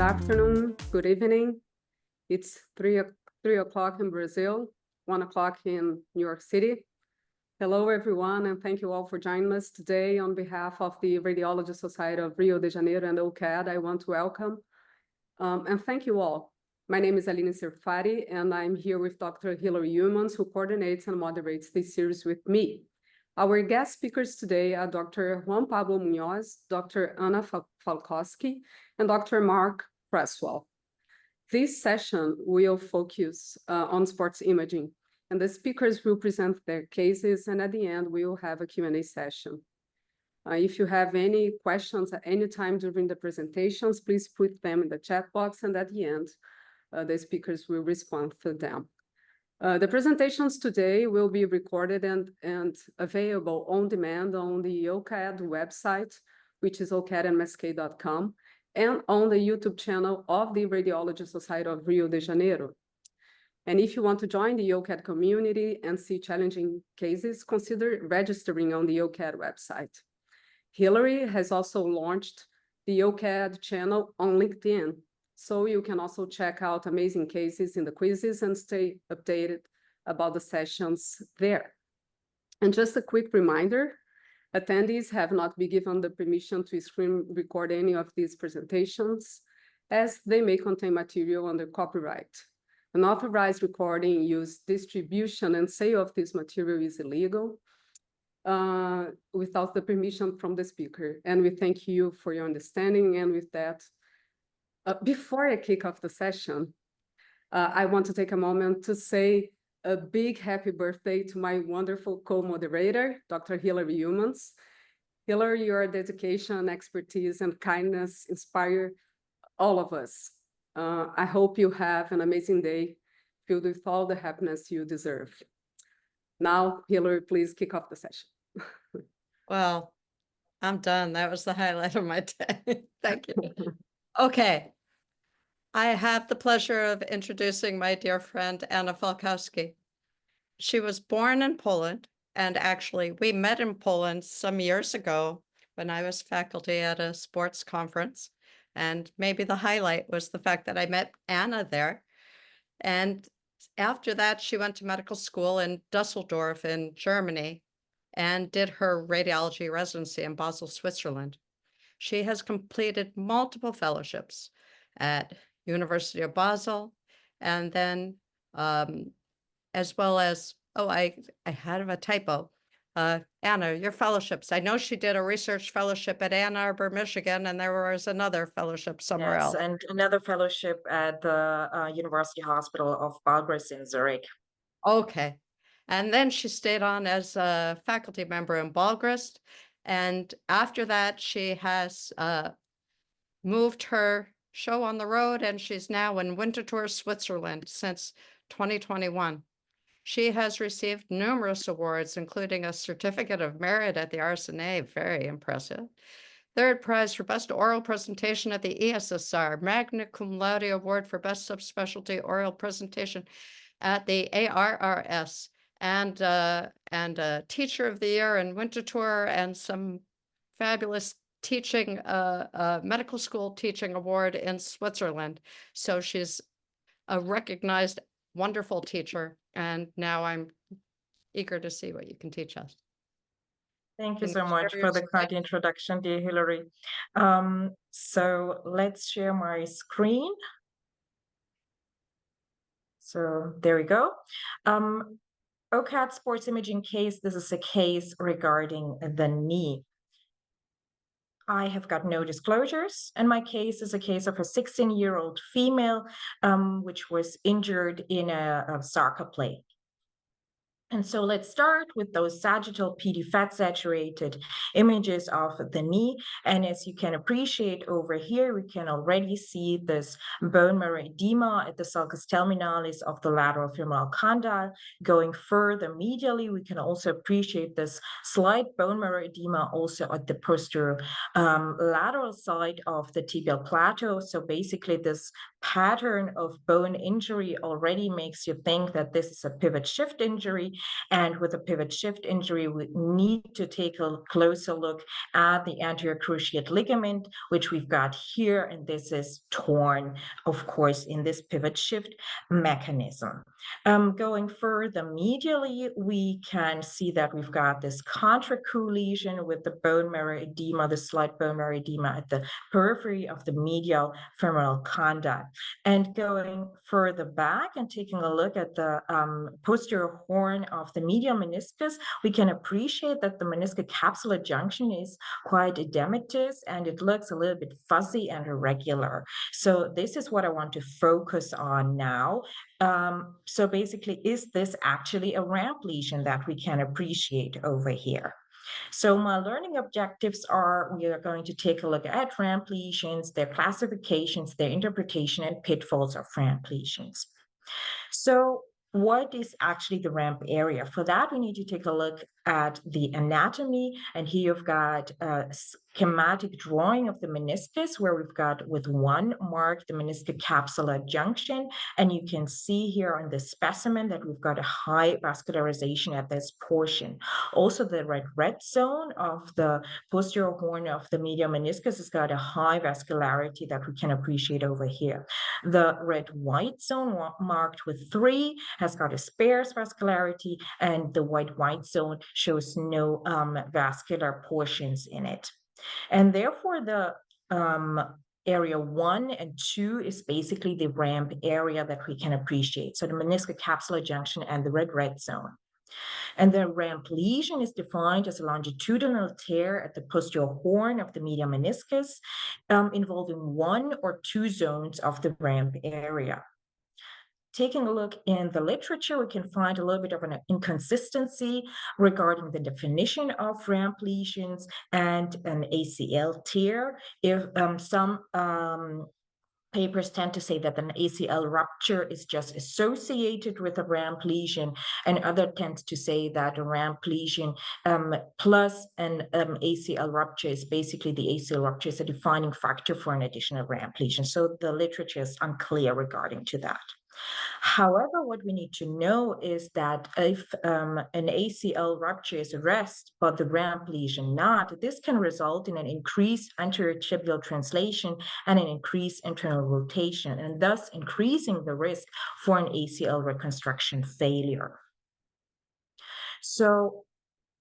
afternoon, good evening. It's 3 o'clock in Brazil, 1 o'clock in New York City. Hello, everyone, and thank you all for joining us today. On behalf of the Radiologia Society of Rio de Janeiro and OCAD, I want to welcome and thank you all. My name is Aline Serfati, and I'm here with Dr. Hilary Humans, who coordinates and moderates this series with me. Our guest speakers today are Dr. Juan Pablo Muñoz, Dr. Anna Falkowski, and Dr. Mark Cresswell. This session will focus on sports imaging, and the speakers will present their cases, and at the end, we will have a Q&A session. If you have any questions at any time during the presentations, please put them in the chat box, and at the end, the speakers will respond to them. The presentations today will be recorded and available on demand on the OCAD website, which is ocadnmsk.com, and on the YouTube channel of the Radiologia Society of Rio de Janeiro. And if you want to join the OCAD community and see challenging cases, consider registering on the OCAD website. Hilary has also launched the OCAD channel on LinkedIn, so you can also check out amazing cases in the quizzes and stay updated about the sessions there. And just a quick reminder, attendees have not been given the permission to screen record any of these presentations, as they may contain material under copyright. Unauthorized recording, use, distribution, and sale of this material is illegal without the permission from the speaker. And we thank you for your understanding. And with that, before I kick off the session, I want to take a moment to say a big happy birthday to my wonderful co-moderator, Dr. Hilary Humans. Hilary, your dedication, expertise, and kindness inspire all of us. I hope you have an amazing day filled with all the happiness you deserve. Now, Hilary, please kick off the session. Well, I'm done. That was the highlight of my day. Thank you. Okay. I have the pleasure of introducing my dear friend, Anna Falkowski. She was born in Poland, and actually we met in Poland some years ago when I was faculty at a sports conference. And maybe the highlight was the fact that I met Anna there. And after that, she went to medical school in Dusseldorf in Germany and did her radiology residency in Basel, Switzerland. She has completed multiple fellowships at University of Basel, and then as well as, I had a typo. Anna, your fellowships. I know she did a research fellowship at Ann Arbor, Michigan, and there was another fellowship somewhere else. And another fellowship at the University Hospital of Belgrade in Zurich. Okay. And then she stayed on as a faculty member in Belgrade. And after that, she has moved her show on the road, and she's now in Winterthur, Switzerland since 2021. She has received numerous awards, including a Certificate of Merit at the RSNA, very impressive. Third prize for Best Oral Presentation at the ESSR, Magna Cum Laude Award for Best Subspecialty Oral Presentation at the ARRS, and a Teacher of the Year in Winterthur, and some fabulous teaching, medical school teaching award in Switzerland. So she's a recognized, wonderful teacher. And now I'm eager to see what you can teach us. Thank you so much for the kind introduction, dear Hilary. So let's share my screen. So there we go. OCAD sports imaging case. This is a case regarding the knee. I have got no disclosures, and my case is a case of a 16-year-old female which was injured in a soccer play. And so let's start with those sagittal PD fat saturated images of the knee. And as you can appreciate over here, we can already see this bone marrow edema at the sulcus terminalis of the lateral femoral condyle. Going further medially, we can also appreciate this slight bone marrow edema also at the posterior lateral side of the tibial plateau. So basically this pattern of bone injury already makes you think that this is a pivot shift injury. And with a pivot shift injury, we need to take a closer look at the anterior cruciate ligament, which we've got here, and this is torn, of course, in this pivot shift mechanism. Going further medially, we can see that we've got this contra-Q lesion with the bone marrow edema, the slight bone marrow edema at the periphery of the medial femoral condyle. And going further back and taking a look at the posterior horn of the medial meniscus, we can appreciate that the meniscocapsular junction is quite edematous and it looks a little bit fuzzy and irregular. So this is what I want to focus on now. So basically, is this actually a ramp lesion that we can appreciate over here? So my learning objectives are, we are going to take a look at ramp lesions, their classifications, their interpretation, and pitfalls of ramp lesions. So what is actually the ramp area? For that, we need to take a look at the anatomy. And here you've got a schematic drawing of the meniscus, where we've got with one mark the meniscocapsular junction. And you can see here on the specimen that we've got a high vascularization at this portion. Also, the red zone of the posterior horn of the medial meniscus has got a high vascularity that we can appreciate over here. The red-white zone marked with 3 has got a sparse vascularity, and the white zone shows no vascular portions in it. And therefore, the area 1 and 2 is basically the ramp area that we can appreciate. So the meniscocapsular junction and the red zone. And the ramp lesion is defined as a longitudinal tear at the posterior horn of the medial meniscus, involving 1 or 2 zones of the ramp area. Taking a look in the literature, we can find a little bit of an inconsistency regarding the definition of ramp lesions and an ACL tear. If some papers tend to say that an ACL rupture is just associated with a ramp lesion, and other tends to say that a ramp lesion plus an ACL rupture is basically the ACL rupture is a defining factor for an additional ramp lesion. So the literature is unclear regarding to that. However, what we need to know is that if an ACL rupture is a rest, but the ramp lesion not, this can result in an increased anterior tibial translation and an increased internal rotation, and thus increasing the risk for an ACL reconstruction failure. So,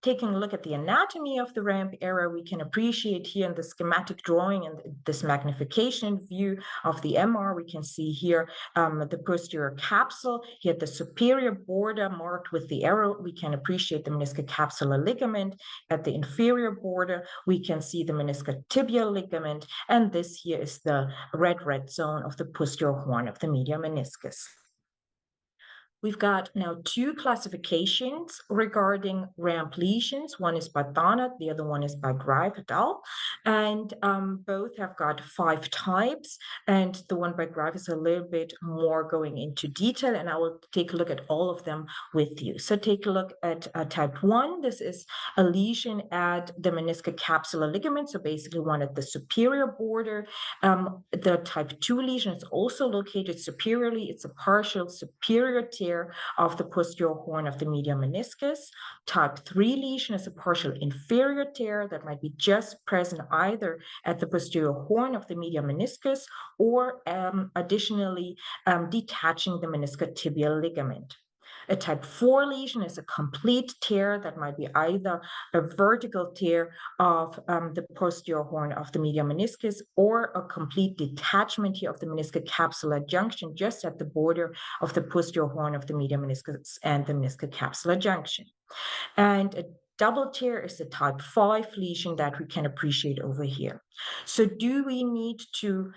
taking a look at the anatomy of the ramp area, we can appreciate here in the schematic drawing and this magnification view of the MR, we can see here the posterior capsule. Here at the superior border marked with the arrow, we can appreciate the meniscocapsular ligament. At the inferior border, we can see the meniscotibial ligament. And this here is the red zone of the posterior horn of the medial meniscus. We've got now 2 classifications regarding ramp lesions. One is by Barnett, the other one is by Greif et al. And both have got 5 types. And the one by Greif is a little bit more going into detail, and I will take a look at all of them with you. So take a look at type 1. This is a lesion at the meniscocapsular ligament, so basically one at the superior border. The type 2 lesion is also located superiorly. It's a partial superior tear of the posterior horn of the medial meniscus. Type 3 lesion is a partial inferior tear that might be just present either at the posterior horn of the medial meniscus or additionally detaching the meniscotibial ligament. A type 4 lesion is a complete tear that might be either a vertical tear of the posterior horn of the medial meniscus or a complete detachment here of the meniscocapsular junction just at the border of the posterior horn of the medial meniscus and the meniscocapsular junction. And a double tear is the type 5 lesion that we can appreciate over here. So do we need to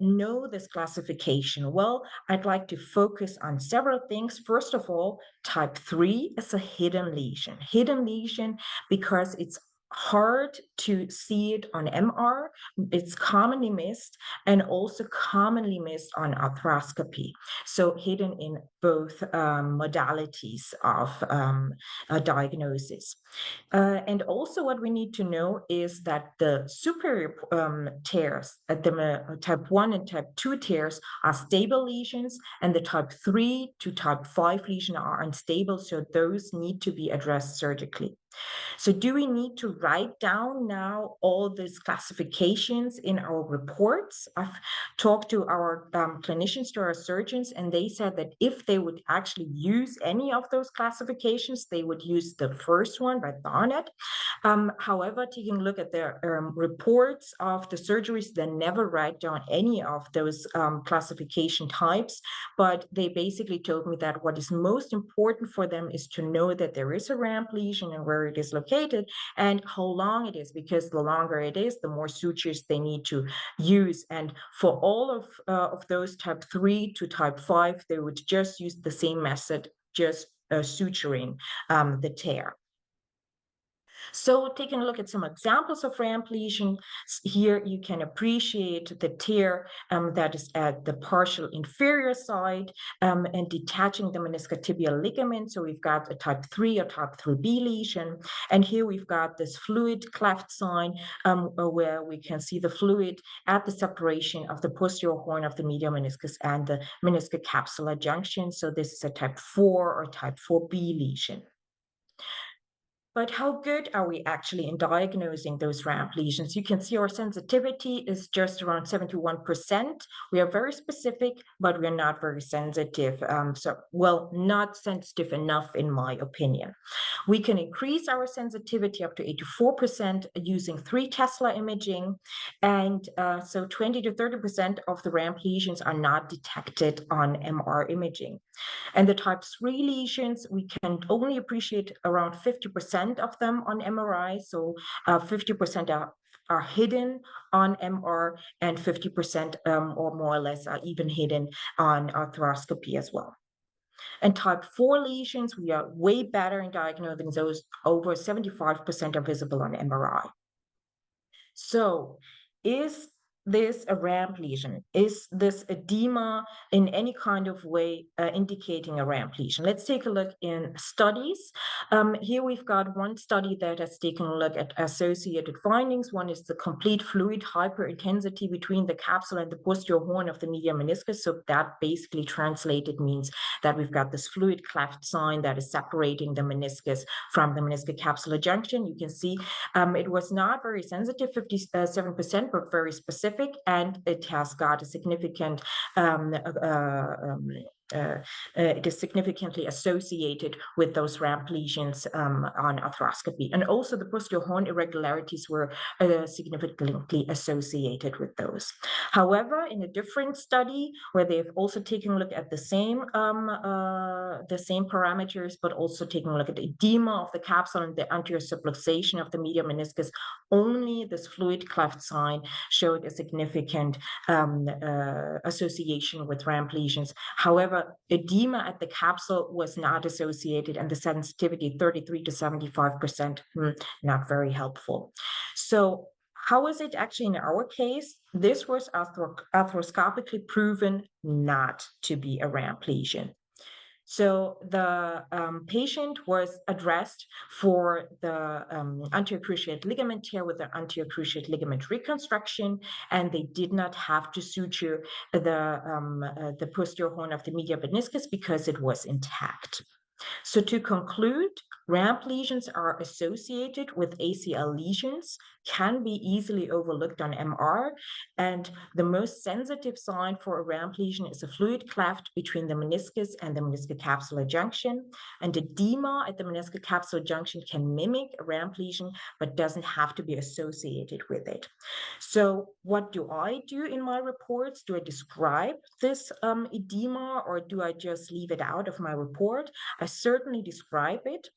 know this classification? Well, I'd like to focus on several things. First of all, type 3 is a hidden lesion. Hidden lesion because it's hard to see it on MR. It's commonly missed and also commonly missed on arthroscopy. So hidden in both modalities of diagnosis. And also what we need to know is that the superior tears at the type 1 and type 2 tears are stable lesions, and the type 3 to type 5 lesion are unstable, so those need to be addressed surgically. So do we need to write down now all these classifications in our reports? I've talked to our clinicians, to our surgeons, and they said that if they would actually use any of those classifications, they would use the first one by Barnett. However, taking a look at their reports of the surgeries, they never write down any of those classification types, but they basically told me that what is most important for them is to know that there is a ramp lesion and where it is located and how long it is, because the longer it is, the more sutures they need to use. And for all of those type 3 to type 5, they would just use the same method, just suturing the tear. So taking a look at some examples of ramp lesion, here you can appreciate the tear that is at the partial inferior side and detaching the meniscotibial ligament. So we've got a type 3 or type 3B lesion. And here we've got this fluid cleft sign where we can see the fluid at the separation of the posterior horn of the medial meniscus and the meniscocapsular junction. So this is a type 4 or type 4B lesion. But how good are we actually in diagnosing those ramp lesions? You can see our sensitivity is just around 71%. We are very specific, but we're not very sensitive. Not sensitive enough, in my opinion. We can increase our sensitivity up to 84% using 3 Tesla imaging. And so 20 to 30% of the ramp lesions are not detected on MR imaging. And the type 3 lesions, we can only appreciate around 50% of them on MRI. So 50% are hidden on MR, and 50% or more or less are even hidden on arthroscopy as well. And type 4 lesions, we are way better in diagnosing those. Over 75% are visible on MRI. So is this a ramp lesion? Is this edema in any kind of way indicating a ramp lesion? Let's take a look in studies. Here we've got one study that has taken a look at associated findings. One is the complete fluid hyperintensity between the capsule and the posterior horn of the medial meniscus. So that basically translated means that we've got this fluid cleft sign that is separating the meniscus from the meniscocapsular junction. You can see it was not very sensitive, 57%, but very specific, and it has got a significant it is significantly associated with those ramp lesions on arthroscopy. And also the posterior horn irregularities were significantly associated with those. However, in a different study where they've also taken a look at the same parameters, but also taking a look at the edema of the capsule and the anterior subluxation of the medial meniscus, only this fluid cleft sign showed a significant association with ramp lesions. However, edema at the capsule was not associated, and the sensitivity 33 to 75%, not very helpful. So how is it actually in our case? This was arthroscopically proven not to be a ramp lesion. So the patient was addressed for the anterior cruciate ligament tear with the anterior cruciate ligament reconstruction, and they did not have to suture the posterior horn of the medial meniscus because it was intact. So to conclude, ramp lesions are associated with ACL lesions, can be easily overlooked on MR, and the most sensitive sign for a ramp lesion is a fluid cleft between the meniscus and the meniscocapsular junction, and edema at the meniscocapsular junction can mimic a ramp lesion, but doesn't have to be associated with it. So what do I do in my reports? Do I describe this edema, or do I just leave it out of my report? I certainly describe it.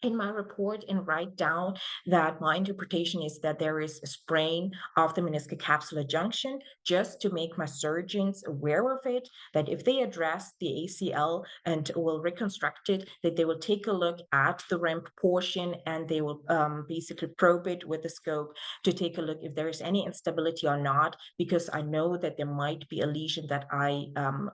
in my report and write down that my interpretation is that there is a sprain of the meniscocapsular junction, just to make my surgeons aware of it, that if they address the ACL and will reconstruct it, that they will take a look at the ramp portion and they will basically probe it with the scope to take a look if there is any instability or not, because I know that there might be a lesion that I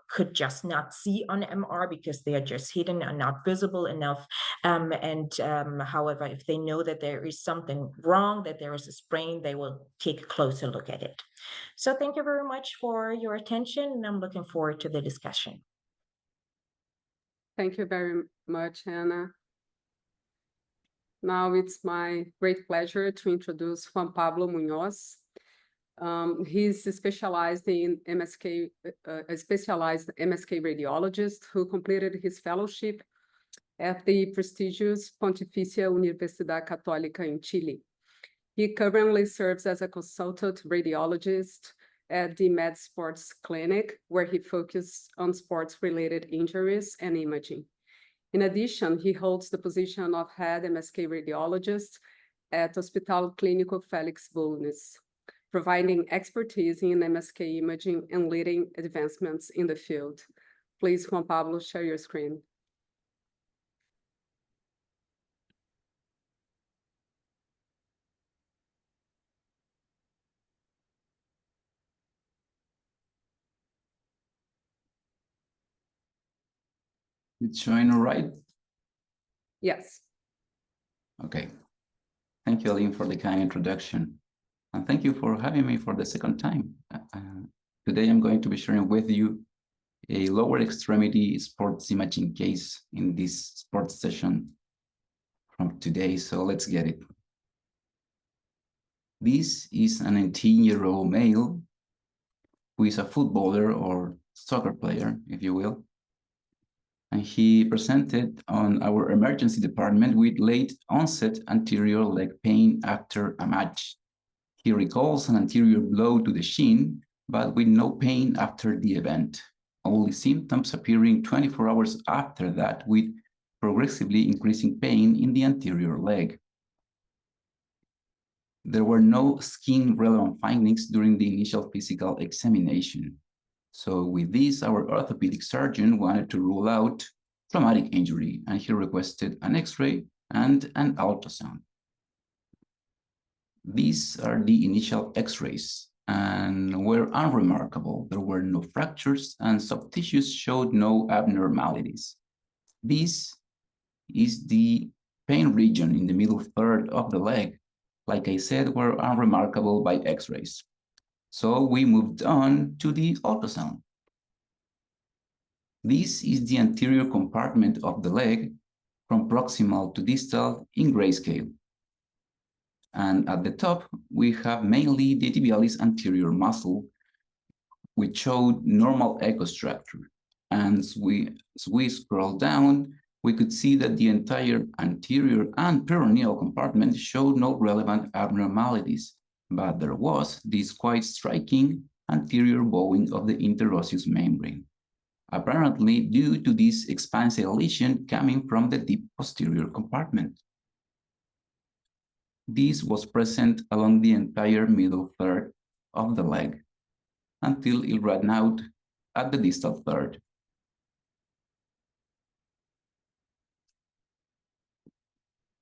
could just not see on MR because they are just hidden and not visible enough. However, if they know that there is something wrong, that there is a sprain, they will take a closer look at it. So thank you very much for your attention, and I'm looking forward to the discussion. Thank you very much, Hannah. Now it's my great pleasure to introduce Juan Pablo Muñoz. He's specialized in MSK, a specialized MSK radiologist who completed his fellowship at the prestigious Pontificia Universidad Católica in Chile. He currently serves as a consultant radiologist at the Med Sports Clinic, where he focuses on sports-related injuries and imaging. In addition, he holds the position of head MSK radiologist at Hospital Clínico Félix Bulnes, providing expertise in MSK imaging and leading advancements in the field. Please, Juan Pablo, share your screen. It's showing all right? Yes. Okay. Thank you, Aline, for the kind introduction. And thank you for having me for the second time. Today, I'm going to be sharing with you a lower extremity sports imaging case in this sports session from today. So let's get it. This is an 18-year-old male who is a footballer or soccer player, if you will. And he presented on our emergency department with late onset anterior leg pain after a match. He recalls an anterior blow to the shin, but with no pain after the event. Only symptoms appearing 24 hours after that, with progressively increasing pain in the anterior leg. There were no skin-relevant findings during the initial physical examination. So with this, our orthopedic surgeon wanted to rule out traumatic injury, and he requested an X-ray and an ultrasound. These are the initial X-rays and were unremarkable. There were no fractures and soft tissues showed no abnormalities. This is the pain region in the middle third of the leg. Like I said, were unremarkable by X-rays. So we moved on to the ultrasound. This is the anterior compartment of the leg from proximal to distal in grayscale. And at the top, we have mainly the tibialis anterior muscle, which showed normal echo structure. And as we scroll down, we could see that the entire anterior and peroneal compartment showed no relevant abnormalities, but there was this quite striking anterior bowing of the interosseous membrane, apparently due to this expansile lesion coming from the deep posterior compartment. This was present along the entire middle third of the leg until it ran out at the distal third.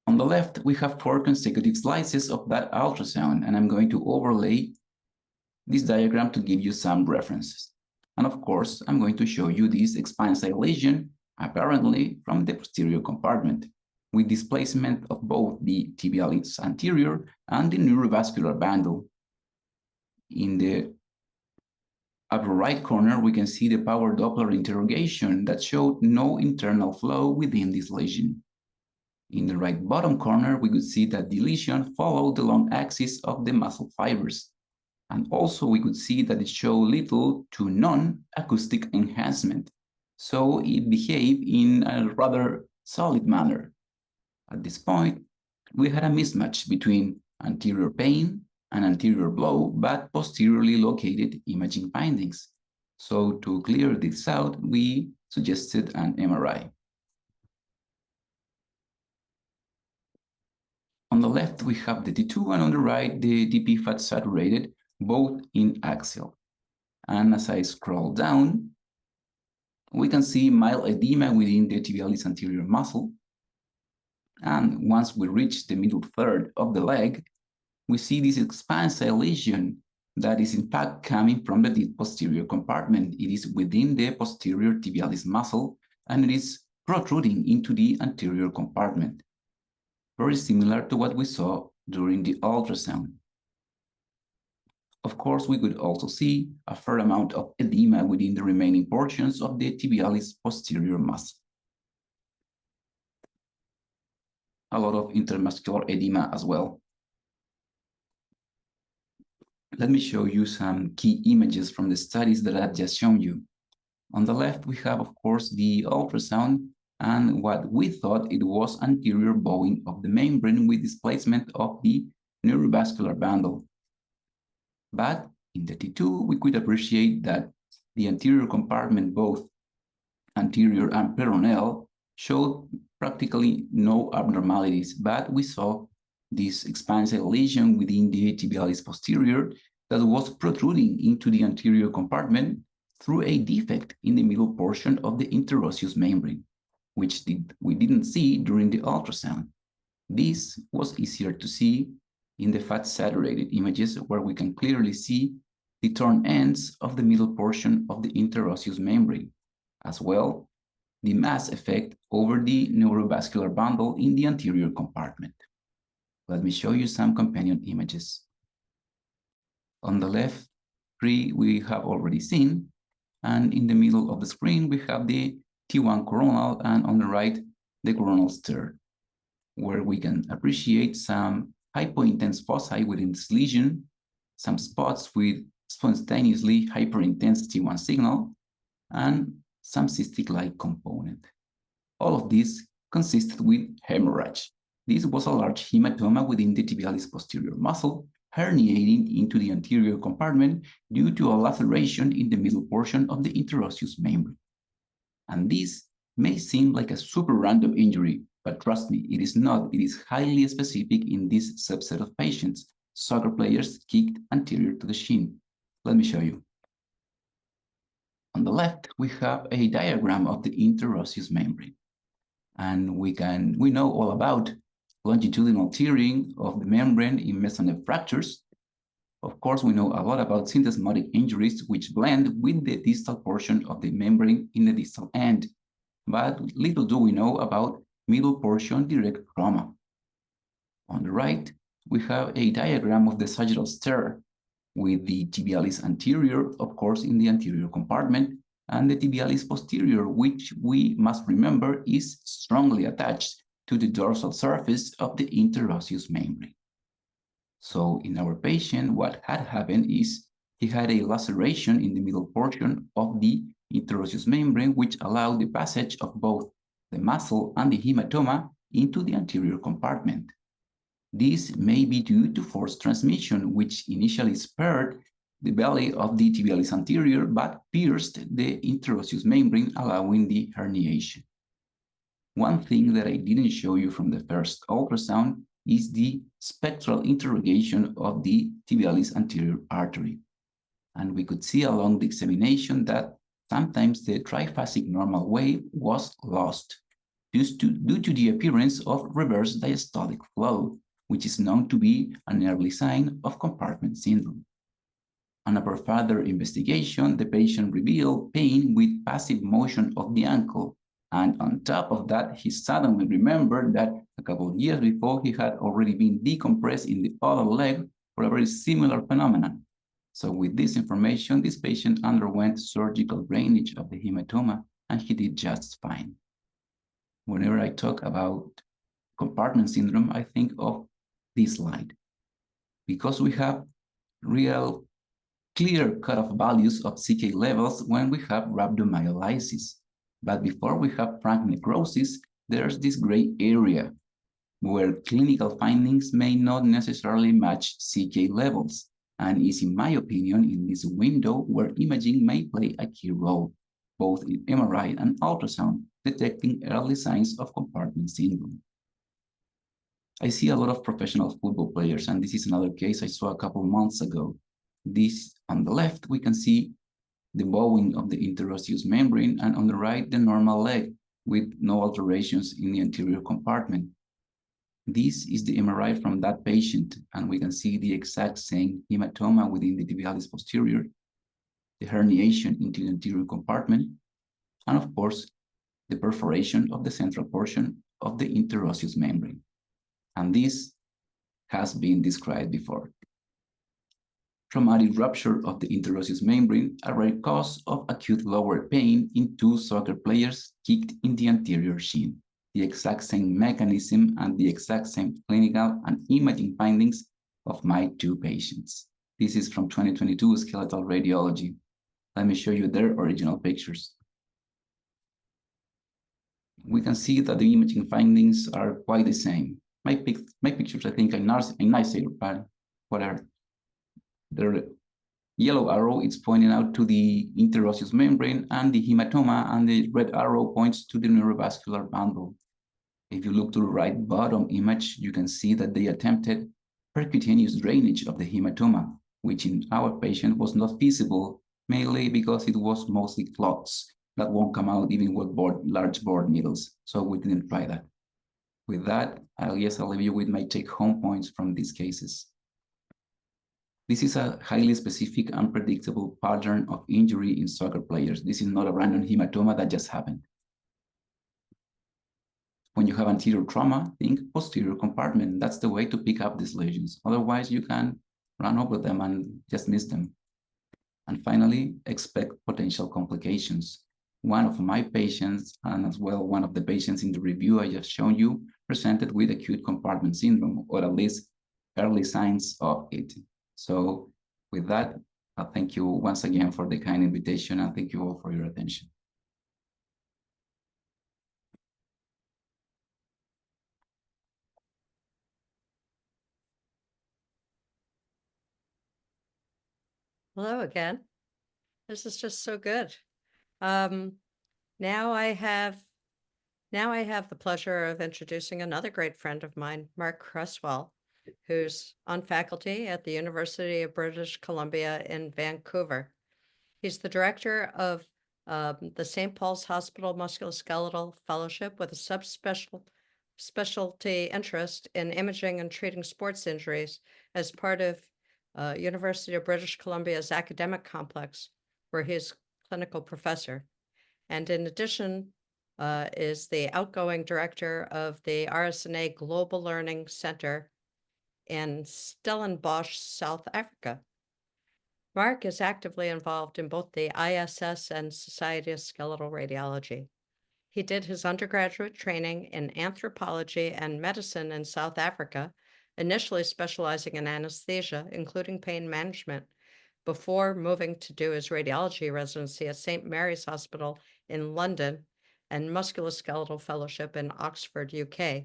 On the left, we have 4 consecutive slices of that ultrasound, and I'm going to overlay this diagram to give you some references. And of course, I'm going to show you this expansile lesion, apparently from the posterior compartment, with displacement of both the tibialis anterior and the neurovascular bundle. In the upper right corner, we can see the power Doppler interrogation that showed no internal flow within this lesion. In the right bottom corner, we could see that the lesion followed the long axis of the muscle fibers. And also we could see that it showed little to non-acoustic enhancement. So it behaved in a rather solid manner. At this point, we had a mismatch between anterior pain and anterior blow, but posteriorly located imaging findings. So to clear this out, we suggested an MRI. the left, we have the T2, and on the right, the DP fat saturated, both in axial. And as I scroll down, we can see mild edema within the tibialis anterior muscle. And once we reach the middle third of the leg, we see this expansile lesion that is in fact coming from the deep posterior compartment. It is within the posterior tibialis muscle, and it is protruding into the anterior compartment. Very similar to what we saw during the ultrasound. Of course, we could also see a fair amount of edema within the remaining portions of the tibialis posterior muscle. A lot of intermuscular edema as well. Let me show you some key images from the studies that I've just shown you. On the left, we have, of course, the ultrasound and what we thought it was anterior bowing of the membrane with displacement of the neurovascular bundle. But in the T2, we could appreciate that the anterior compartment, both anterior and peroneal, showed practically no abnormalities, but we saw this expansile lesion within the tibialis posterior that was protruding into the anterior compartment through a defect in the middle portion of the interosseous membrane, which we didn't see during the ultrasound. This was easier to see in the fat-saturated images, where we can clearly see the torn ends of the middle portion of the interosseous membrane, as well the mass effect over the neurovascular bundle in the anterior compartment. Let me show you some companion images. On the left, three we have already seen, and in the middle of the screen we have the T1 coronal, and on the right, the coronal stir, where we can appreciate some hypointense foci within this lesion, some spots with spontaneously hyperintense T1 signal, and some cystic-like component. All of this consisted with hemorrhage. This was a large hematoma within the tibialis posterior muscle, herniating into the anterior compartment due to a laceration in the middle portion of the interosseous membrane. And this may seem like a super random injury, but trust me, it is not. It is highly specific in this subset of patients, soccer players kicked anterior to the shin. Let me show you. On the left, we have a diagram of the interosseous membrane. And we know all about longitudinal tearing of the membrane in mesonev fractures. Of course, we know a lot about syndesmotic injuries, which blend with the distal portion of the membrane in the distal end. But little do we know about middle portion direct trauma. On the right, we have a diagram of the sagittal stir with the tibialis anterior, of course, in the anterior compartment, and the tibialis posterior, which we must remember is strongly attached to the dorsal surface of the interosseous membrane. So in our patient, what had happened is he had a laceration in the middle portion of the interosseous membrane, which allowed the passage of both the muscle and the hematoma into the anterior compartment. This may be due to force transmission, which initially spared the belly of the tibialis anterior, but pierced the interosseous membrane, allowing the herniation. One thing that I didn't show you from the first ultrasound is the spectral interrogation of the tibialis anterior artery. And we could see along the examination that sometimes the triphasic normal wave was lost due to the appearance of reverse diastolic flow, which is known to be an early sign of compartment syndrome. On upon further investigation, the patient revealed pain with passive motion of the ankle. And on top of that, he suddenly remembered that a couple of years before, he had already been decompressed in the other leg for a very similar phenomenon. So with this information, this patient underwent surgical drainage of the hematoma, and he did just fine. Whenever I talk about compartment syndrome, I think of this slide, because we have real clear cutoff values of CK levels when we have rhabdomyolysis. But before we have frank necrosis, there's this gray area where clinical findings may not necessarily match CK levels, and is, in my opinion, in this window where imaging may play a key role, both in MRI and ultrasound, detecting early signs of compartment syndrome. I see a lot of professional football players, and this is another case I saw a couple months ago. This, on the left, we can see the bowing of the interosseous membrane, and on the right, the normal leg with no alterations in the anterior compartment. This is the MRI from that patient, and we can see the exact same hematoma within the tibialis posterior, the herniation into the anterior compartment, and of course, the perforation of the central portion of the interosseous membrane. And this has been described before. Traumatic rupture of the interosseous membrane, a rare cause of acute lower pain in 2 soccer players kicked in the anterior shin. The exact same mechanism and the exact same clinical and imaging findings of my 2 patients. This is from 2022 skeletal radiology. Let me show you their original pictures. We can see that the imaging findings are quite the same. My pictures, I think, are nicer, but whatever. The yellow arrow is pointing out to the interosseous membrane and the hematoma, and the red arrow points to the neurovascular bundle. If you look to the right bottom image, you can see that they attempted percutaneous drainage of the hematoma, which in our patient was not feasible, mainly because it was mostly clots that won't come out even with large bore needles, so we didn't try that. With that, I'll leave you with my take-home points from these cases. This is a highly specific and predictable pattern of injury in soccer players. This is not a random hematoma that just happened. When you have anterior trauma, think posterior compartment. That's the way to pick up these lesions. Otherwise, you can run over them and just miss them. And finally, expect potential complications. One of my patients, and as well one of the patients in the review I just shown you, presented with acute compartment syndrome, or at least early signs of it. So with that, I thank you once again for the kind invitation, and thank you all for your attention. Hello again. This is just so good. Now I have the pleasure of introducing another great friend of mine, Mark Cresswell, who's on faculty at the University of British Columbia in Vancouver. He's the director of the St. Paul's Hospital Musculoskeletal Fellowship with a specialty interest in imaging and treating sports injuries as part of University of British Columbia's academic complex, where he's clinical professor. And in addition, is the outgoing director of the RSNA Global Learning Center in Stellenbosch, South Africa. Mark is actively involved in both the ISS and Society of Skeletal Radiology. He did his undergraduate training in anthropology and medicine in South Africa, initially specializing in anesthesia, including pain management, before moving to do his radiology residency at St. Mary's Hospital in London and musculoskeletal fellowship in Oxford, UK.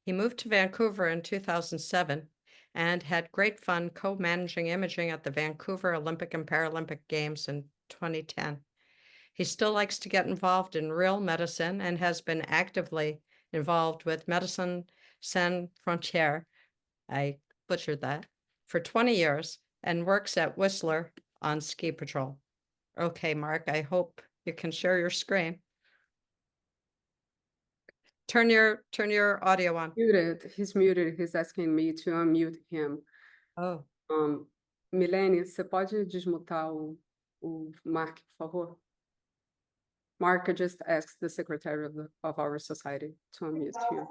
He moved to Vancouver in 2007 and had great fun co-managing imaging at the Vancouver Olympic and Paralympic Games in 2010. He still likes to get involved in real medicine and has been actively involved with Médecins Sans Frontières, I butchered that, for 20 years and works at Whistler on ski patrol. Okay, Mark, I hope you can share your screen. Turn your audio on. Muted. He's muted. He's asking me to unmute him. Oh. Milene, você pode desmutar o Mark, por favor? Mark just asked the secretary of our society to unmute you.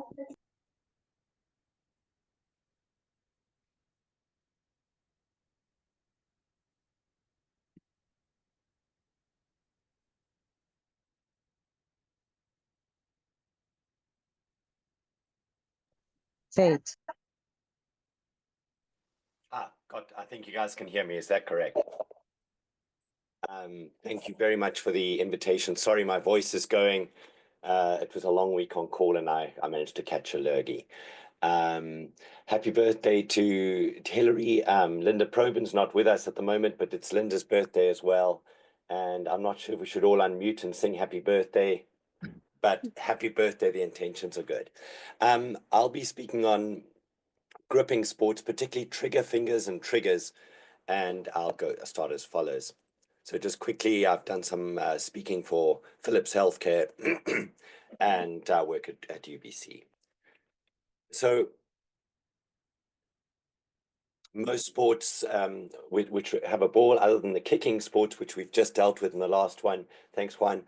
Fate. God, I think you guys can hear me. Is that correct? Thank you very much for the invitation. Sorry, my voice is going. It was a long week on call and I managed to catch a lurgy. Happy birthday to Hillary. Linda Probin's not with us at the moment, but it's Linda's birthday as well. And I'm not sure if we should all unmute and sing happy birthday. but happy birthday, the intentions are good. I'll be speaking on gripping sports, particularly trigger fingers and triggers, and I'll start as follows. So just quickly, I've done some speaking for Philips Healthcare and work at UBC. So most sports which have a ball, other than the kicking sports, which we've just dealt with in the last one, thanks Juan,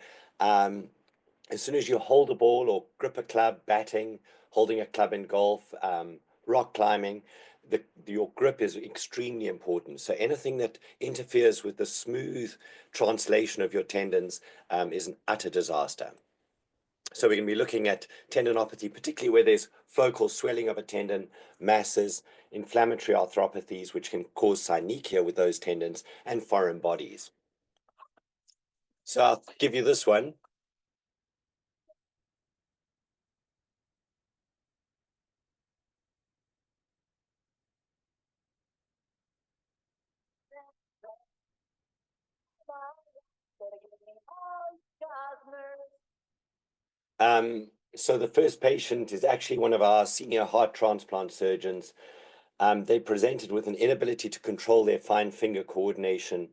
as soon as you hold a ball or grip a club, batting, holding a club in golf, rock climbing, your grip is extremely important. So anything that interferes with the smooth translation of your tendons is an utter disaster. So we're going to be looking at tendinopathy, particularly where there's focal swelling of a tendon, masses, inflammatory arthropathies, which can cause synechia with those tendons, and foreign bodies. So I'll give you this one. So the first patient is actually one of our senior heart transplant surgeons. They presented with an inability to control their fine finger coordination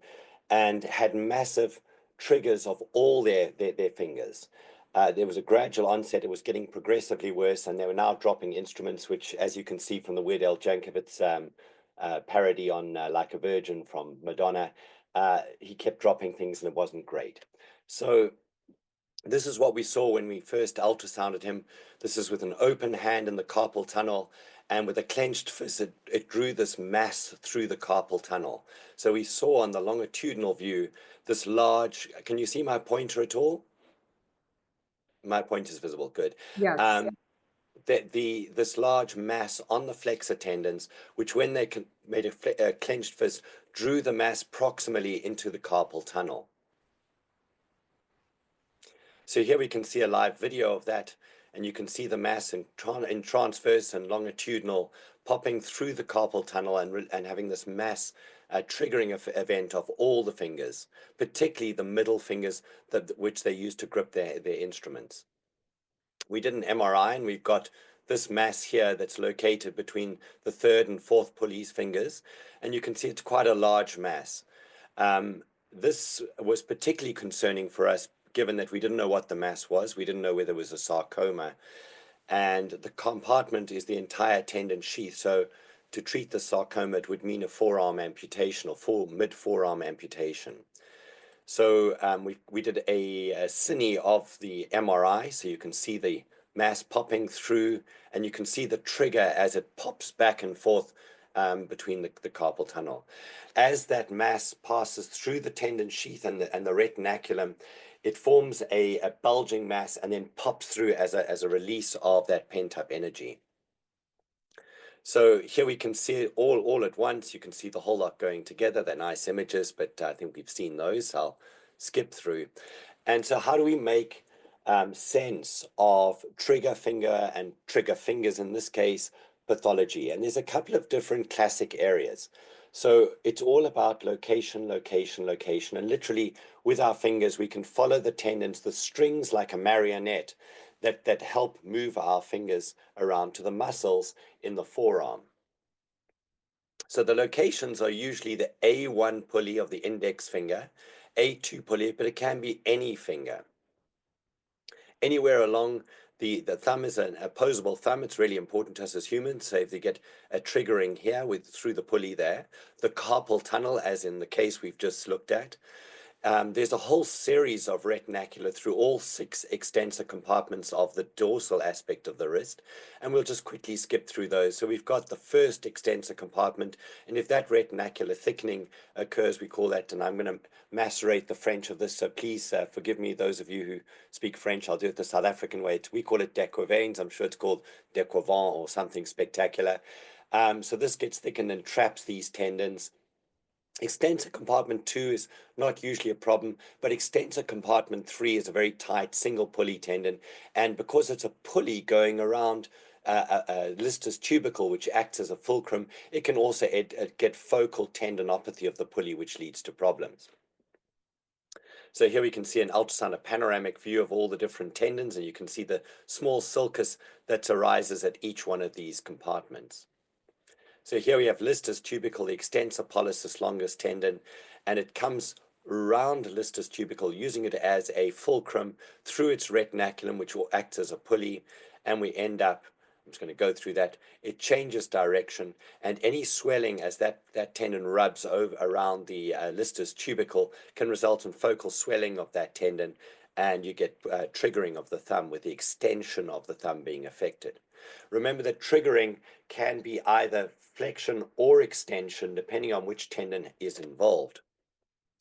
and had massive triggers of all their fingers. There was a gradual onset. It was getting progressively worse, and they were now dropping instruments, which, as you can see from the Weird Al Yankovic parody on Like a Virgin from Madonna, he kept dropping things and it wasn't great. So this is what we saw when we first ultrasounded him. This is with an open hand in the carpal tunnel, and with a clenched fist, it drew this mass through the carpal tunnel. So we saw on the longitudinal view this large, can you see my pointer at all? My pointer is visible, good. Yes. This large mass on the flexor tendons, which when they made a clenched fist, drew the mass proximally into the carpal tunnel. So here we can see a live video of that, and you can see the mass in transverse and longitudinal popping through the carpal tunnel and having this mass triggering event of all the fingers, particularly the middle fingers which they use to grip their instruments. We did an MRI, and we've got this mass here that's located between the third and fourth Pulleys fingers, and you can see it's quite a large mass. This was particularly concerning for us, given that we didn't know what the mass was. We didn't know whether it was a sarcoma. And the compartment is the entire tendon sheath. So to treat the sarcoma, it would mean a forearm amputation or mid-forearm amputation. So we did a cine of the MRI, so you can see the mass popping through, and you can see the trigger as it pops back and forth between the carpal tunnel. As that mass passes through the tendon sheath and the retinaculum, it forms a bulging mass and then pops through as a release of that pent-up energy. So here we can see it all at once. You can see the whole lot going together. They're nice images, but I think we've seen those. So I'll skip through. And so how do we make sense of trigger finger and trigger fingers, in this case, pathology? And there's a couple of different classic areas. So it's all about location, location, location. And literally with our fingers, we can follow the tendons, the strings like a marionette that help move our fingers around to the muscles in the forearm. So the locations are usually the A1 pulley of the index finger, A2 pulley, but it can be any finger. Anywhere along the thumb is an opposable thumb. It's really important to us as humans. So if they get a triggering here through the pulley there, the carpal tunnel, as in the case we've just looked at, there's a whole series of retinacular through all 6 extensor compartments of the dorsal aspect of the wrist, and we'll just quickly skip through those. So we've got the first extensor compartment, and if that retinacular thickening occurs, we call that, and I'm going to macerate the French of this, so please forgive me, those of you who speak French. I'll do it the South African way. We call it découvents. I'm sure it's called découvant or something spectacular. So this gets thickened and traps these tendons. Extensor compartment 2 is not usually a problem, but extensor compartment 3 is a very tight single pulley tendon, and because it's a pulley going around a listus tubercle, which acts as a fulcrum, it can also get focal tendinopathy of the pulley, which leads to problems. So here we can see an ultrasound, a panoramic view of all the different tendons, and you can see the small sulcus that arises at each one of these compartments. So here we have Lister's tubercle, the extensor pollicis longus tendon, and it comes around Lister's tubercle, using it as a fulcrum through its retinaculum, which will act as a pulley, and we end up, I'm just going to go through that, it changes direction, and any swelling as that tendon rubs over around the Lister's tubercle can result in focal swelling of that tendon, and you get triggering of the thumb, with the extension of the thumb being affected. Remember that triggering can be either flexion or extension, depending on which tendon is involved.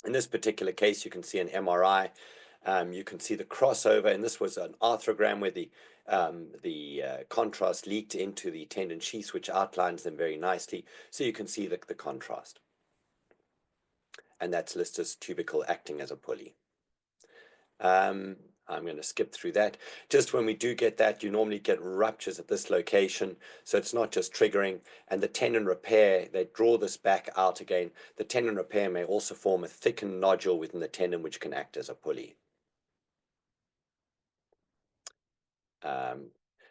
In this particular case, you can see an MRI. You can see the crossover, and this was an arthrogram where the contrast leaked into the tendon sheaths, which outlines them very nicely, so you can see the contrast. And that's Lister's tubercle acting as a pulley. I'm going to skip through that. Just when we do get that, you normally get ruptures at this location. So it's not just triggering. And the tendon repair, they draw this back out again. The tendon repair may also form a thickened nodule within the tendon, which can act as a pulley.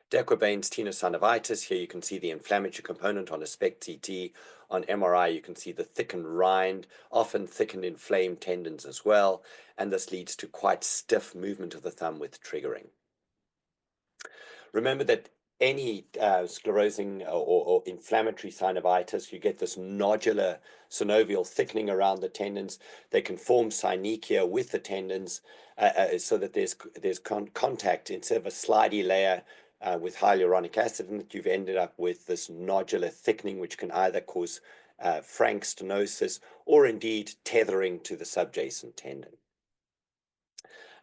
Dequebain's tenosynovitis. Here you can see the inflammatory component on a SPECT CT. On MRI, you can see the thickened rind, often thickened inflamed tendons as well, and this leads to quite stiff movement of the thumb with triggering. Remember that any sclerosing or inflammatory synovitis, you get this nodular synovial thickening around the tendons. They can form synechia with the tendons so that there's contact instead of a slidey layer with hyaluronic acid, and you've ended up with this nodular thickening, which can either cause frank stenosis or indeed tethering to the subjacent tendon.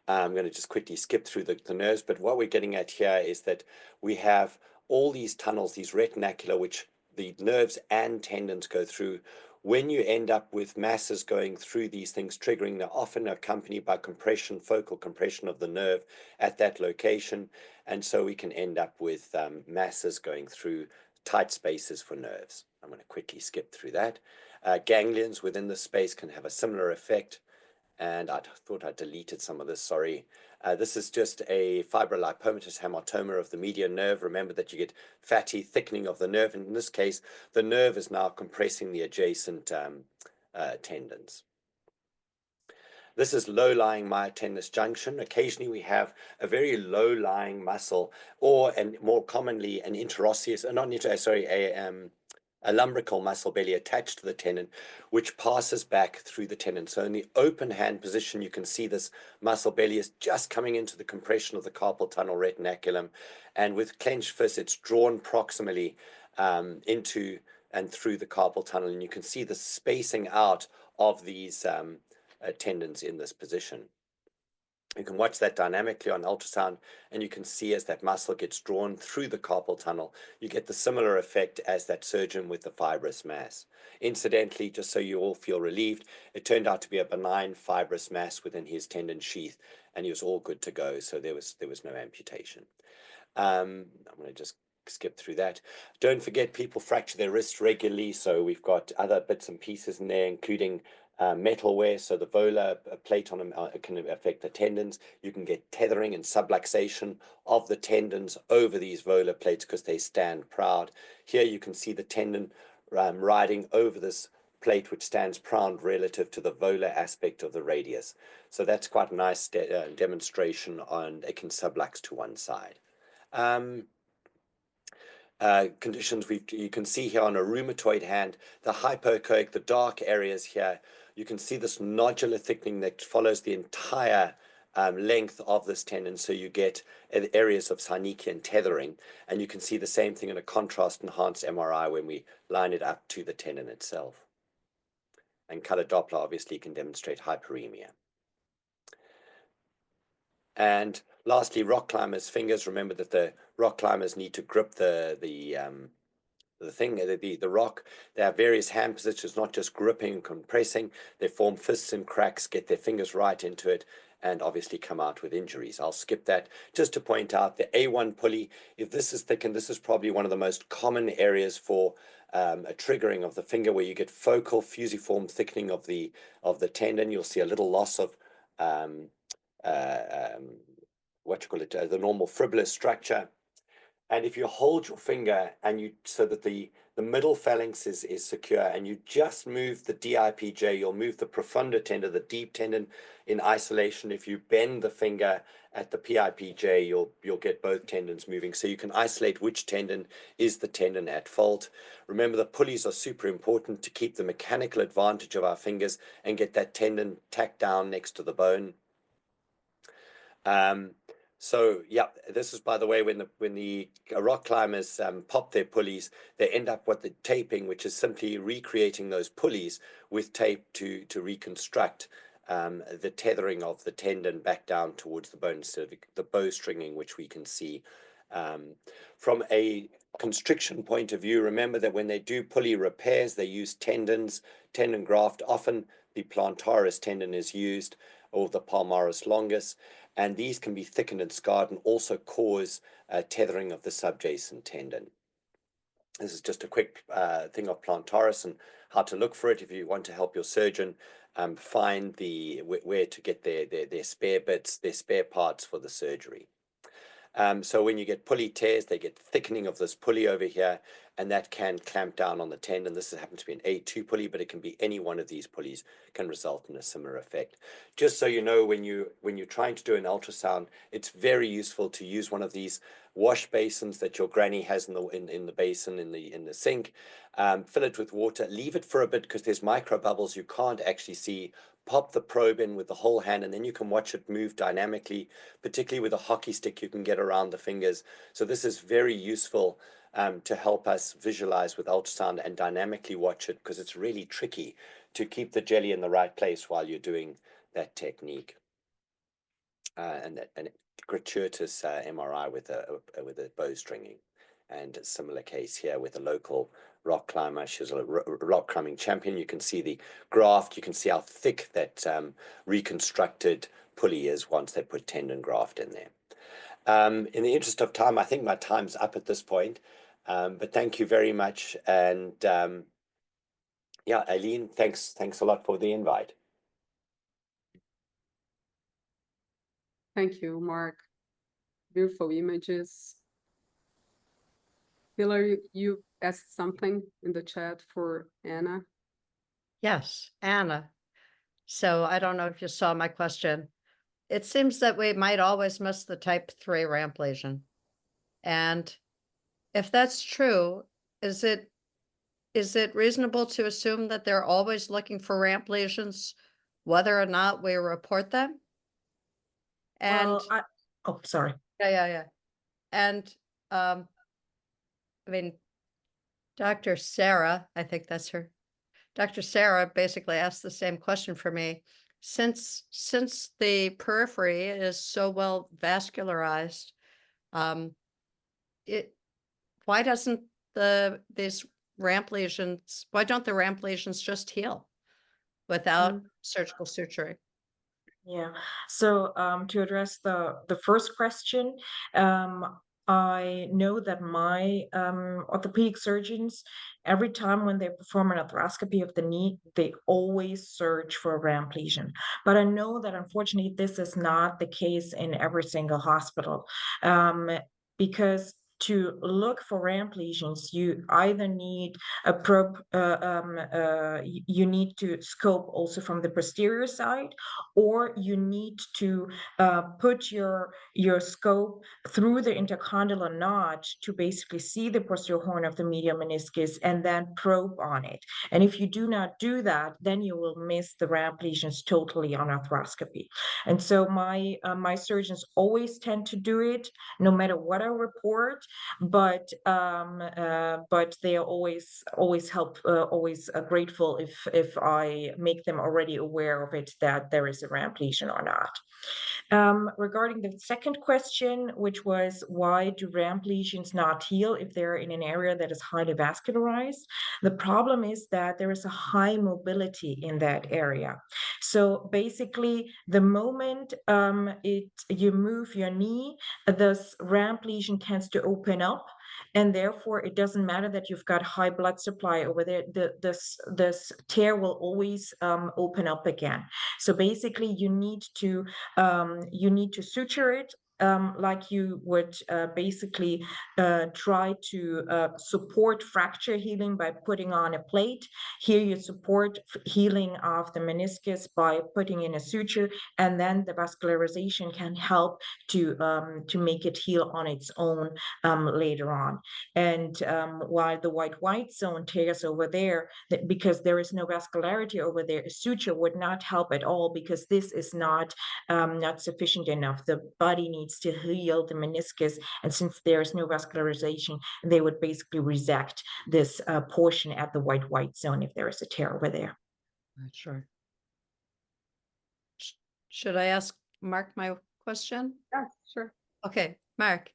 I'm going to just quickly skip through the nerves, but what we're getting at here is that we have all these tunnels, these retinacular, which the nerves and tendons go through. When you end up with masses going through these things, triggering, they're often accompanied by compression, focal compression of the nerve at that location. And so we can end up with masses going through tight spaces for nerves. I'm going to quickly skip through that. Ganglions within the space can have a similar effect. And I thought I deleted some of this, sorry. This is just a fibrolipomatous hamartoma of the median nerve. Remember that you get fatty thickening of the nerve, and in this case, the nerve is now compressing the adjacent tendons. This is low-lying myotendinous junction. Occasionally we have a very low-lying muscle, and more commonly an interosseous, a lumbrical muscle belly attached to the tendon, which passes back through the tendon. So in the open hand position, you can see this muscle belly is just coming into the compression of the carpal tunnel retinaculum. And with clenched fists, it's drawn proximally into and through the carpal tunnel. And you can see the spacing out of these tendons in this position. You can watch that dynamically on ultrasound, and you can see as that muscle gets drawn through the carpal tunnel, you get the similar effect as that surgeon with the fibrous mass. Incidentally, just so you all feel relieved, it turned out to be a benign fibrous mass within his tendon sheath, and he was all good to go, so there was no amputation. I'm going to just skip through that. Don't forget, people fracture their wrists regularly, so we've got other bits and pieces in there, including metal wear, so the volar plate on them can affect the tendons. You can get tethering and subluxation of the tendons over these volar plates because they stand proud. Here you can see the tendon riding over this plate, which stands proud relative to the volar aspect of the radius. So that's quite a nice demonstration on it can sublux to one side. Conditions you can see here on a rheumatoid hand, the hypoechoic, the dark areas here. You can see this nodular thickening that follows the entire length of this tendon, so you get areas of synechia and tethering, and you can see the same thing in a contrast enhanced MRI when we line it up to the tendon itself. And color Doppler obviously can demonstrate hyperemia. And lastly, rock climbers' fingers. Remember that the rock climbers need to grip the rock. They have various hand positions, not just gripping and compressing. They form fists and cracks, get their fingers right into it, and obviously come out with injuries. I'll skip that just to point out the A1 pulley. If this is thickened, this is probably one of the most common areas for a triggering of the finger, where you get focal fusiform thickening of the tendon. You'll see a little loss of what you call it, the normal fibrillous structure. And if you hold your finger and you, so that the middle phalanx is secure, and you just move the DIPJ, you'll move the profunda tendon, the deep tendon in isolation. If you bend the finger at the PIPJ, you'll get both tendons moving. So you can isolate which tendon is the tendon at fault. Remember, the pulleys are super important to keep the mechanical advantage of our fingers and get that tendon tacked down next to the bone. So yeah, this is, by the way, when the rock climbers pop their pulleys, they end up with the taping, which is simply recreating those pulleys with tape to reconstruct the tethering of the tendon back down towards the bone instead of the bowstringing, which we can see. From a constriction point of view, remember that when they do pulley repairs, they use tendons, tendon graft. Often the plantaris tendon is used, or the palmaris longus, and these can be thickened and scarred and also cause tethering of the subjacent tendon. This is just a quick thing of plantaris and how to look for it if you want to help your surgeon find where to get their spare bits, their spare parts for the surgery. So when you get pulley tears, they get thickening of this pulley over here, and that can clamp down on the tendon. This happens to be an A2 pulley, but it can be any one of these pulleys, can result in a similar effect. Just so you know, when you're trying to do an ultrasound, it's very useful to use one of these wash basins that your granny has in the basin in the sink. Fill it with water, leave it for a bit because there's micro bubbles you can't actually see. Pop the probe in with the whole hand, and then you can watch it move dynamically, particularly with a hockey stick you can get around the fingers. So this is very useful to help us visualize with ultrasound and dynamically watch it, because it's really tricky to keep the jelly in the right place while you're doing that technique. And gratuitous MRI with a bowstringing. And a similar case here with a local rock climber. She's a rock climbing champion. You can see the graft. You can see how thick that reconstructed pulley is once they put tendon graft in there. In the interest of time, I think my time's up at this point. But thank you very much. And yeah, Aileen, thanks a lot for the invite. Thank you, Mark. Beautiful images. Hillary, you asked something in the chat for Anna. Yes, Anna. So I don't know if you saw my question. It seems that we might always miss the type 3 ramp lesion. And if that's true, is it reasonable to assume that they're always looking for ramp lesions, whether or not we report them? And oh, sorry. Yeah. And I mean, Dr. Sarah, I think that's her. Dr. Sarah basically asked the same question for me. Since the periphery is so well vascularized, why doesn't these ramp lesions, why don't the ramp lesions just heal without surgical suturing? Yeah, so to address the first question, I know that my orthopedic surgeons, every time when they perform an arthroscopy of the knee, they always search for a ramp lesion. But I know that unfortunately this is not the case in every single hospital, because to look for ramp lesions, you either need a probe, you need to scope also from the posterior side, or you need to put your scope through the intercondylar notch to basically see the posterior horn of the medial meniscus and then probe on it. And if you do not do that, then you will miss the ramp lesions totally on arthroscopy. And so my surgeons always tend to do it, no matter what I report. But they are always grateful if I make them already aware of it, that there is a ramp lesion or not. Regarding the second question, which was why do ramp lesions not heal if they're in an area that is highly vascularized? The problem is that there is a high mobility in that area. So basically, the moment you move your knee, this ramp lesion tends to open up, and therefore it doesn't matter that you've got high blood supply over there. This tear will always open up again. So basically, you need to suture it. Like you would basically try to support fracture healing by putting on a plate. Here you support healing of the meniscus by putting in a suture, and then the vascularization can help to make it heal on its own later on. And while the white zone tears over there, because there is no vascularity over there, a suture would not help at all, because this is not sufficient enough. The body needs to heal the meniscus, and since there is no vascularization, they would basically resect this portion at the white zone if there is a tear over there. Sure. Should I ask Mark my question? Yeah, sure. Okay, Mark,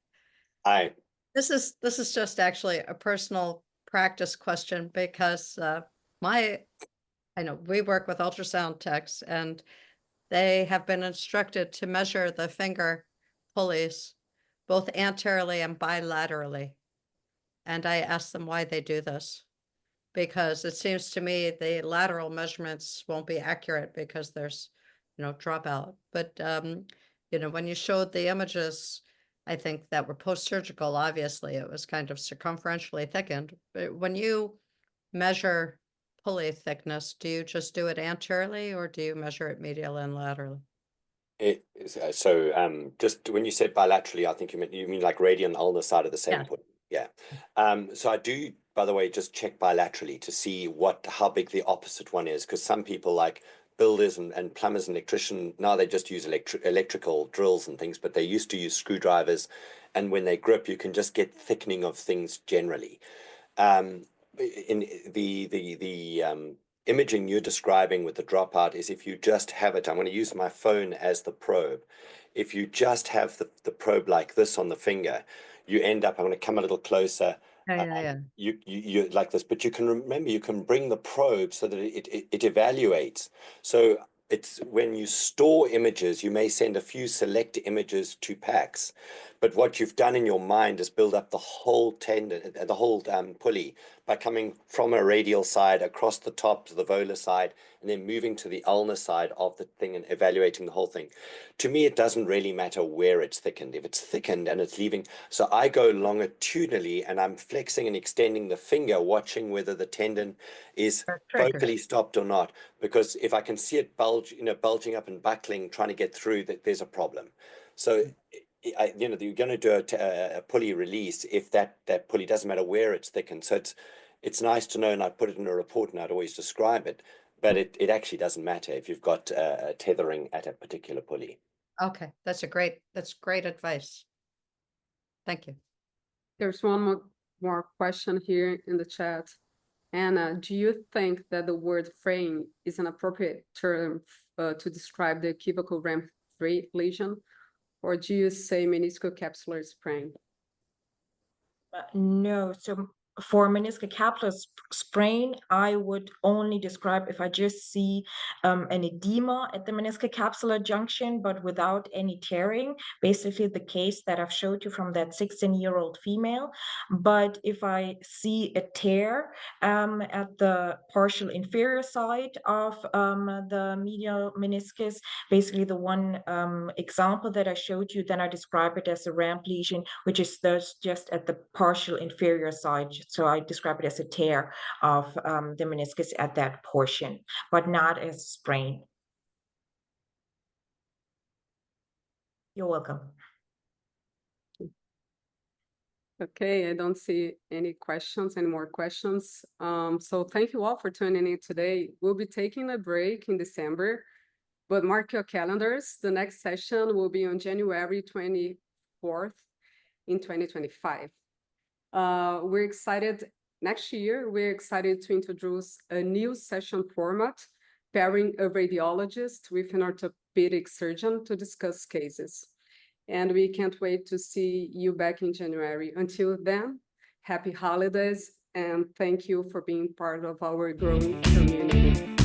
Hi. this is just actually a personal practice question, because I know we work with ultrasound techs, and they have been instructed to measure the finger pulleys both anteriorly and bilaterally. And I asked them why they do this, because it seems to me the lateral measurements won't be accurate because there's, dropout. But, when you showed the images, I think that were post-surgical, obviously it was kind of circumferentially thickened. But when you measure pulley thickness, do you just do it anteriorly, or do you measure it medial and laterally? Just when you said bilaterally, I think you mean like radial and ulnar side of the same pulley. Yeah. So I do, by the way, just check bilaterally to see how big the opposite one is, because some people, like builders and plumbers and electricians, now they just use electrical drills and things, but they used to use screwdrivers, and when they grip, you can just get thickening of things generally. In the imaging you're describing with the dropout is if you just have it, I'm going to use my phone as the probe. If you just have the probe like this on the finger, you end up, I'm going to come a little closer. You like this, but you can remember, you can bring the probe so that it evaluates. So it's when you store images, you may send a few select images to PACS, but what you've done in your mind is build up the whole tendon, the whole pulley, by coming from a radial side across the top to the volar side, and then moving to the ulnar side of the thing and evaluating the whole thing. To me, it doesn't really matter where it's thickened. If it's thickened and it's leaving, so I go longitudinally and I'm flexing and extending the finger, watching whether the tendon is focally stopped or not. Because if I can see it bulging up and buckling, trying to get through, that there's a problem. So you're going to do a pulley release if that pulley, doesn't matter where it's thickened. So it's nice to know, and I put it in a report and I'd always describe it, but it actually doesn't matter if you've got tethering at a particular pulley. Okay, that's great advice. Thank you. There's one more question here in the chat. Anna, do you think that the word frame is an appropriate term to describe the equivocal RAM3 lesion, or do you say meniscocapsular sprain? No, so for meniscocapsular sprain, I would only describe if I just see an edema at the meniscocapsular junction, but without any tearing, basically the case that I've showed you from that 16-year-old female. But if I see a tear at the partial inferior side of the medial meniscus, basically the one example that I showed you, then I describe it as a ramp lesion, which is just at the partial inferior side. So I describe it as a tear of the meniscus at that portion, but not as a sprain. You're welcome. Okay, I don't see any more questions. So thank you all for tuning in today. We'll be taking a break in December, but mark your calendars. The next session will be on January 24th in 2025. We're excited. Next year, we're excited to introduce a new session format, pairing a radiologist with an orthopedic surgeon to discuss cases. And we can't wait to see you back in January. Until then, happy holidays, and thank you for being part of our growing community.